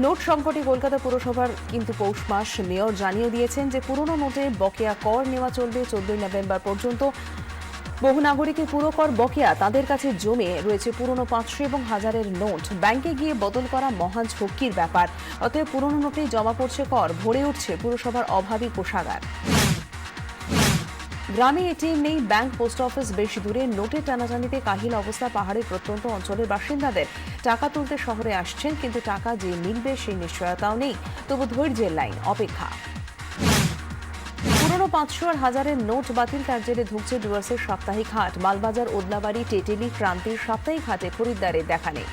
Note সংকটে কলকাতা পুরসভার কিন্তু পৌষ মাস। মেয়র জানিয়ে দিয়েছেন যে পুরনো নোটে বকেয়া কর নেওয়া চলবে 14 নভেম্বর পর্যন্ত। বহু নাগরিকের পুরো কর বকেয়া তাদের কাছে জমে রয়েছে পুরনো 500 এবং 1000-এর নোট। ব্যাংকে গিয়ে বদল করা মহা ঝক্কির ব্যাপার। অতএব পুরনো নোটেই জমা পড়ছে কর, ভরে উঠছে পুরসভার অভাবী কোষাগার। গ্রামে এটিএম নেই, ব্যাংক পোস্ট অফিস বেশ দূরে। নোটের টানাটানিতে কাহিল অবস্থা পাহাড়ের প্রত্যন্ত অঞ্চলের বাসিন্দাদের। টাকা তুলতে শহরে আসছেন, কিন্তু টাকা যে মিলবে সেই নিশ্চয়তাও নেই। তবু ধৈর্যের লাইন, অপেক্ষা। পুরনো 500 আর 1000-এর নোট বাতিল, তার জেরে ধুঁকছে ডুয়ার্সের সাপ্তাহিক হাট। মালবাজার, ওদলাবাড়ি, টেটেলি, ক্রান্তির সাপ্তাহিক হাটে খরিদ্দারের দেখা নেই।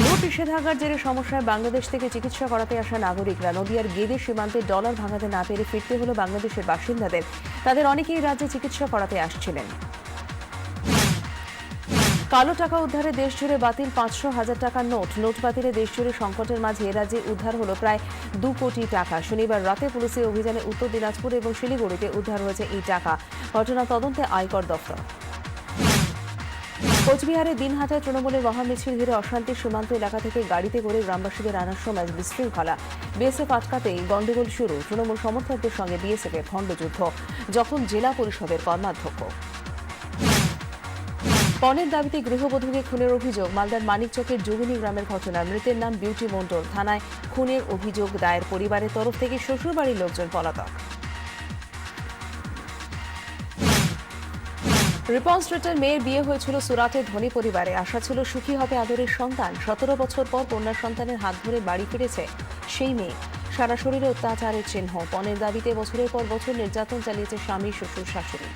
নোট নিষেধাজ্ঞার জেরে সমস্যায় বাংলাদেশ থেকে চিকিৎসা করাতে আসা নাগরিকরা। নদিয়ার গেদে সীমান্তে ডলার ভাঙাতে না পেরে ফিরতে হলো বাংলাদেশের বাসিন্দাদের। তাদের অনেকেই রাজ্যে চিকিৎসা করাতে আসছিলেন। কালো টাকা উদ্ধারে দেশ জুড়ে বাতিল 500-1000 টাকার নোট। নোট বাতিলে দেশ জুড়ে সংকটের মাঝে রাজ্যে উদ্ধার হলো প্রায় 2 কোটি টাকা। শনিবার রাতে পুলিশের অভিযানে উত্তর দিনাজপুর এবং শিলিগুড়িতে উদ্ধার হয়েছে এই টাকা। ঘটনা তদন্তে আয়কর দফতর। কোচবিহারে দিনহাটায় তৃণমূলের মহামিছিল ঘিরে অশান্তি। সীমান্ত এলাকা থেকে গাড়িতে করে গ্রামবাসীদের আনার সময় বিশৃঙ্খলা। বিএসএফ আটকাতেই গন্ডগোল শুরু। তৃণমূল সমর্থকদের সঙ্গে বিএসএফের খণ্ডযুদ্ধ। যখন জেলা পরিষদের কর্মাধ্যক্ষ। পণের দাবিতে গৃহবধূকে খুনের অভিযোগ। মালদার মানিকচকের যোগিনী গ্রামের ঘটনা। মৃতের নাম বিউটি মণ্ডল। থানায় খুনের অভিযোগ দায়ের। পরিবারের তরফ থেকে শ্বশুরবাড়ির লোকজন পলাতক। রিপন স্ট্রিটের মেয়ের বিয়ে হয়েছিল সুরাটের ধনী পরিবারে। আশা ছিল সুখী হবে আদরের সন্তান। 17 বছর পর কন্যা সন্তানের হাত ধরে বাড়ি ফিরেছে সেই মেয়ে। সারা শরীরে অত্যাচারের চিহ্ন। পণের দাবিতে বছরের পর বছর নির্যাতন চালিয়েছে স্বামী, শ্বশুর, শাশুড়ি।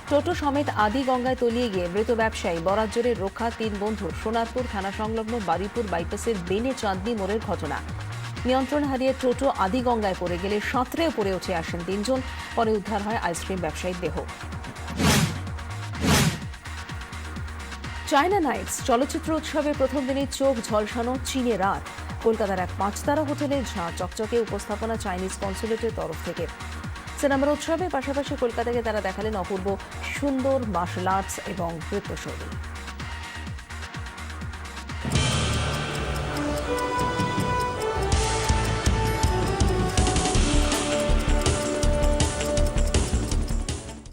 টোটো সমেত আদি গঙ্গায় তলিয়ে গিয়ে মৃত ব্যবসায়ী। বরাত জোরে রক্ষা 3 বন্ধু। সোনারপুর থানা সংলগ্ন বারুইপুর বাইপাসের বেনে চাঁদনি মোড়ের ঘটনা। নিয়ন্ত্রণ হারিয়ে টোটো আদি গঙ্গায় পড়ে গেলে সাঁতরে পড়ে উঠে আসেন 3 জন। পরে উদ্ধার হয় আইসক্রিম ব্যবসায়ীর দেহ। চায়না নাইটস চলচ্চিত্র উৎসবের প্রথম দিনে চোখ ঝলসানো চীনের রাত। কলকাতার এক 5-তারা হোটেলে ঝাঁ চকচকে উপস্থাপনা চাইনিজ কনসুলেটের তরফ থেকে। সিনেমার উৎসবের পাশাপাশি কলকাতাকে তারা দেখালেন অপূর্ব সুন্দর মার্শাল আর্টস এবং নৃত্যশৈলী।